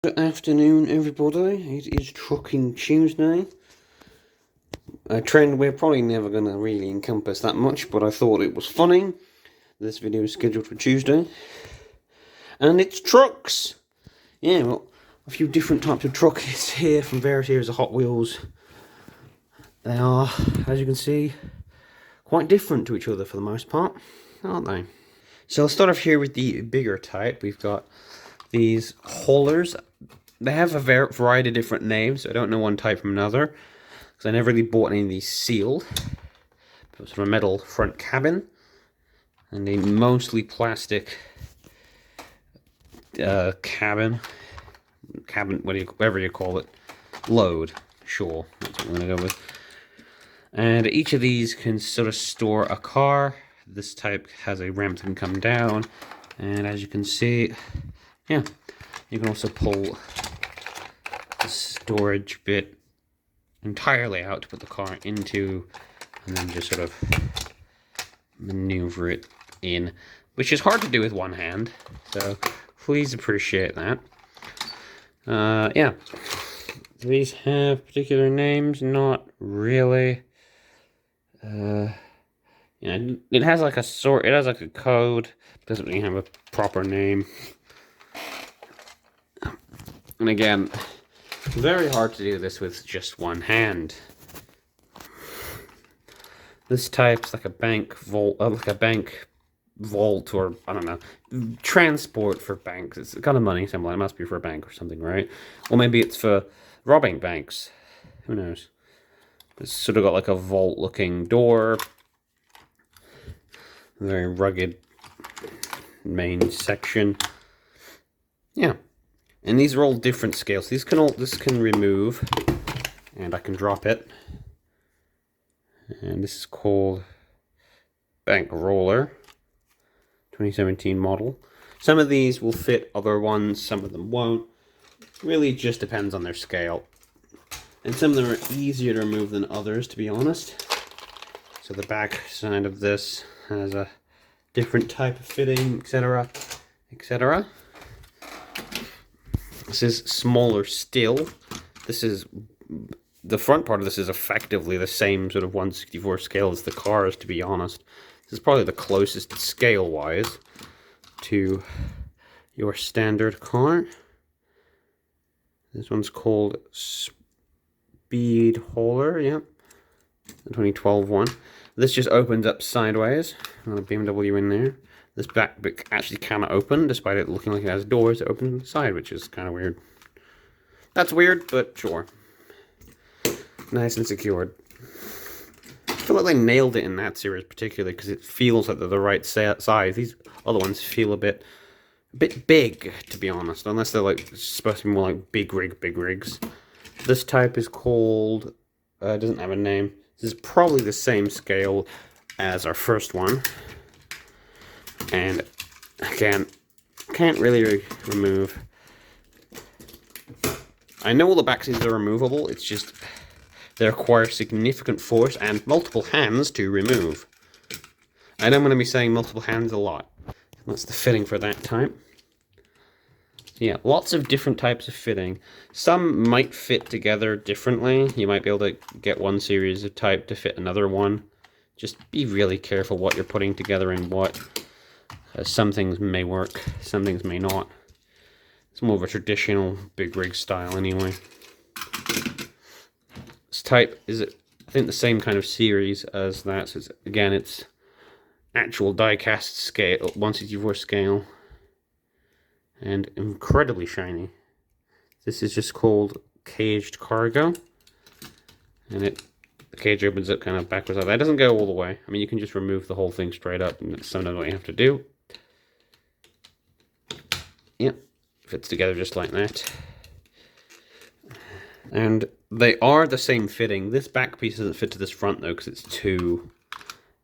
Good afternoon, everybody. It is Trucking Tuesday. A trend we're probably never going to really encompass that much, but I thought it was funny. This video is scheduled for Tuesday. And it's trucks! Yeah, well, a few different types of trucks here from various areas of Hot Wheels. They are, as you can see, quite different to each other for the most part, aren't they? So I'll start off here with the bigger type. We've got these haulers. They have a variety of different names, so I don't know one type from another, because I never really bought any of these sealed. But sort of a metal front cabin, and a mostly plastic cabin, whatever you call it, load, sure, that's what I'm going to go with. And each of these can sort of store a car. This type has a ramp that can come down, and as you can see, yeah, you can also pull the storage bit entirely out to put the car into, and then just sort of maneuver it in, which is hard to do with one hand, so please appreciate that. Yeah, these have particular names, not really. It has like a code, doesn't really have a proper name. And again, very hard to do this with just one hand. This type's like a bank vault, or I don't know, transport for banks. It's kind of money symbol. It must be for a bank or something, right? Or maybe it's for robbing banks. Who knows? It's sort of got like a vault-looking door. Very rugged main section. Yeah. And these are all different scales. This can remove, and I can drop it. And this is called Bank Roller, 2017 model. Some of these will fit other ones, some of them won't. Really just depends on their scale. And some of them are easier to remove than others, to be honest. So the back side of this has a different type of fitting, etc., etc. This is smaller still. The front part of this is effectively the same sort of 1/64 scale as the cars, to be honest. This is probably the closest scale-wise to your standard car. This one's called Speed Hauler, yeah. The 2012 one. This just opens up sideways. Got a BMW in there. This back bit actually cannot open, despite it looking like it has doors that open to the side, which is kind of weird. That's weird, but sure. Nice and secured. I feel like they nailed it in that series particularly, because it feels like they're the right size. These other ones feel a bit big, to be honest, unless they're like supposed to be more like big rigs. This type is called, it doesn't have a name. This is probably the same scale as our first one. And again, can't really remove. I know all the back seats are removable, it's just they require significant force and multiple hands to remove. And I'm going to be saying multiple hands a lot. That's the fitting for that type. Yeah, lots of different types of fitting. Some might fit together differently. You might be able to get one series of type to fit another one. Just be really careful what you're putting together and what. Some things may work, some things may not. It's more of a traditional big rig style anyway. This type is, I think, the same kind of series as that. So it's actual diecast scale, 1/64 scale. And incredibly shiny. This is just called Caged Cargo. And the cage opens up kind of backwards like that. It doesn't go all the way. I mean, you can just remove the whole thing straight up, and that's sometimes what you have to do. Yep, fits together just like that. And they are the same fitting. This back piece doesn't fit to this front though, because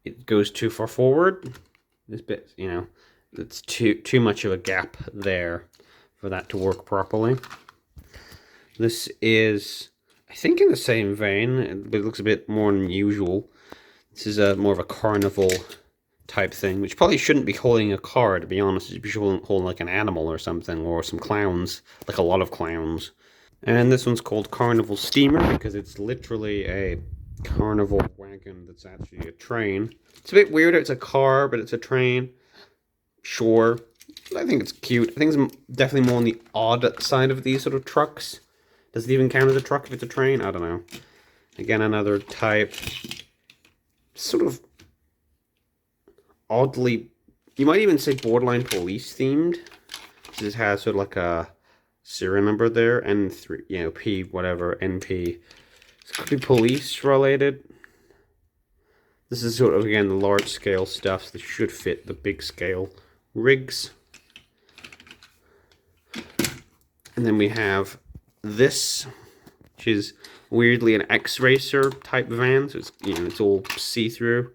it goes too far forward. This bit, it's too much of a gap there for that to work properly. This is, I think, in the same vein, but it looks a bit more unusual. This is more of a carnival type thing, which probably shouldn't be holding a car, to be honest. You should be holding like an animal or something, or some clowns, like a lot of clowns. And this one's called Carnival Steamer because it's literally a carnival wagon that's actually a train. It's a bit weird, it's a car, but it's a train. Sure. I think it's cute. I think it's definitely more on the odd side of these sort of trucks. Does it even count as a truck if it's a train? I don't know. Again, another type. Sort of oddly, you might even say borderline police themed. This has sort of like a serial number there, N3, you know, P, whatever, NP. This could be police related. This is sort of, again, the large scale stuff, so this should fit the big scale rigs. And then we have this, which is weirdly an X-Racer type van, so it's, you know, it's all see-through.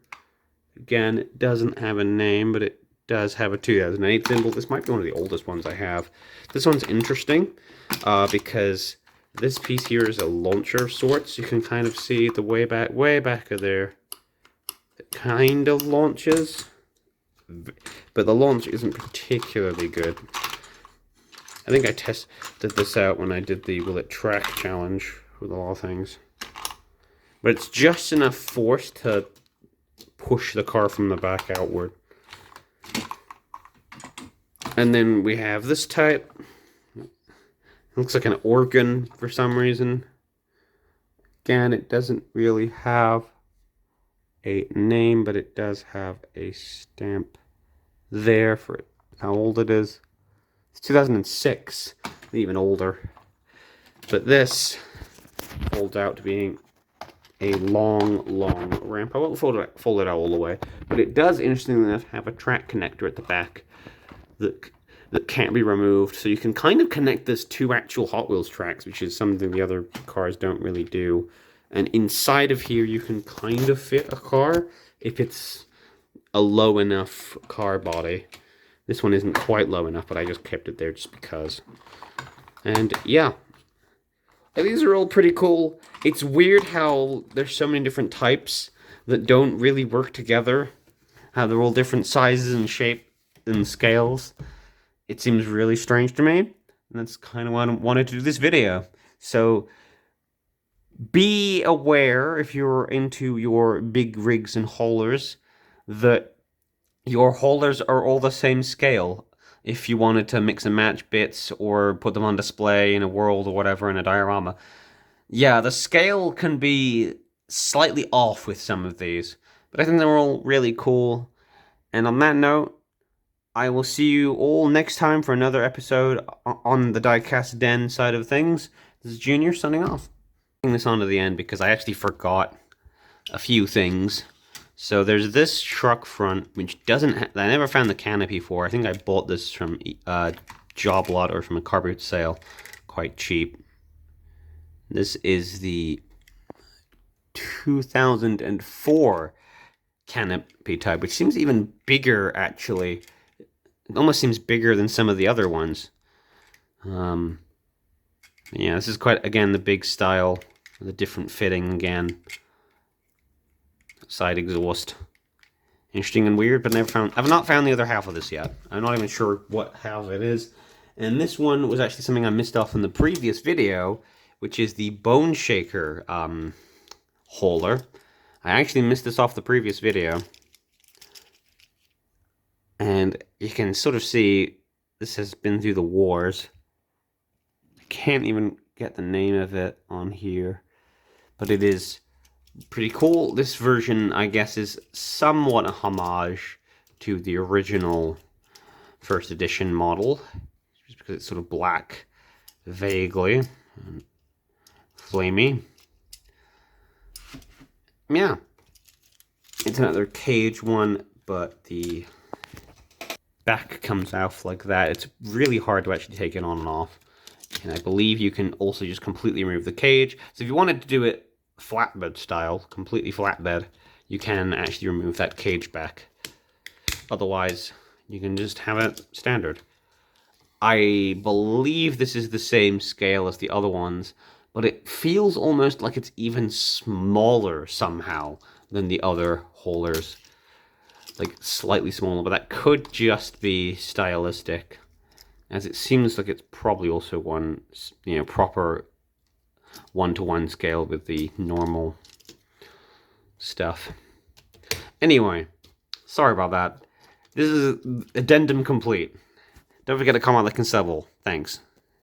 Again, it doesn't have a name, but it does have a 2008 symbol. This might be one of the oldest ones I have. This one's interesting because this piece here is a launcher of sorts. You can kind of see the way back of there. It kind of launches, but the launch isn't particularly good. I think I tested this out when I did the Will It Track challenge with a lot of things. But it's just enough force to push the car from the back outward. And then we have this type. It looks like an organ for some reason. Again, it doesn't really have a name, but it does have a stamp there for how old it is. It's 2006, even older. But this folds out to being a long ramp. I won't fold it out all the way, but it does, interestingly enough, have a track connector at the back that can't be removed. So you can kind of connect this to actual Hot Wheels tracks, which is something the other cars don't really do. And inside of here, you can kind of fit a car if it's a low enough car body. This one isn't quite low enough, but I just kept it there just because. And yeah, these are all pretty cool. It's weird how there's so many different types that don't really work together. How they're all different sizes and shape and scales. It seems really strange to me. And that's kind of why I wanted to do this video. So be aware, if you're into your big rigs and haulers, that your haulers are all the same scale. If you wanted to mix and match bits or put them on display in a world or whatever in a diorama. Yeah, the scale can be slightly off with some of these, but I think they're all really cool. And on that note, I will see you all next time for another episode on the diecast den side of things. This is Junior signing off. Bring this on to the end because I actually forgot a few things. So there's this truck front, which doesn't I never found the canopy for. I think I bought this from Job Lot or from a car boot sale, quite cheap. This is the 2004 canopy type, which seems even bigger, actually. It almost seems bigger than some of the other ones. Yeah, this is quite, again, the big style, the different fitting again. Side exhaust. Interesting and weird, but I've not found the other half of this yet. I'm not even sure what half it is. And this one was actually something I missed off in the previous video, which is the Bone Shaker hauler. I actually missed this off the previous video. And you can sort of see this has been through the wars. I can't even get the name of it on here, but it is pretty cool. This version, I guess, is somewhat a homage to the original first edition model, just because it's sort of black, vaguely, and flamey. Yeah, it's another cage one, but the back comes off like that. It's really hard to actually take it on and off. And I believe you can also just completely remove the cage. So if you wanted to do it flatbed style, completely flatbed, you can actually remove that cage back. Otherwise, you can just have it standard. I believe this is the same scale as the other ones, but it feels almost like it's even smaller somehow than the other haulers. like slightly smaller, but that could just be stylistic, as it seems like it's probably also one, you know, proper one-to-one scale with the normal stuff. Anyway, sorry about that. This is addendum complete. Don't forget to comment, like, and sub. Thanks.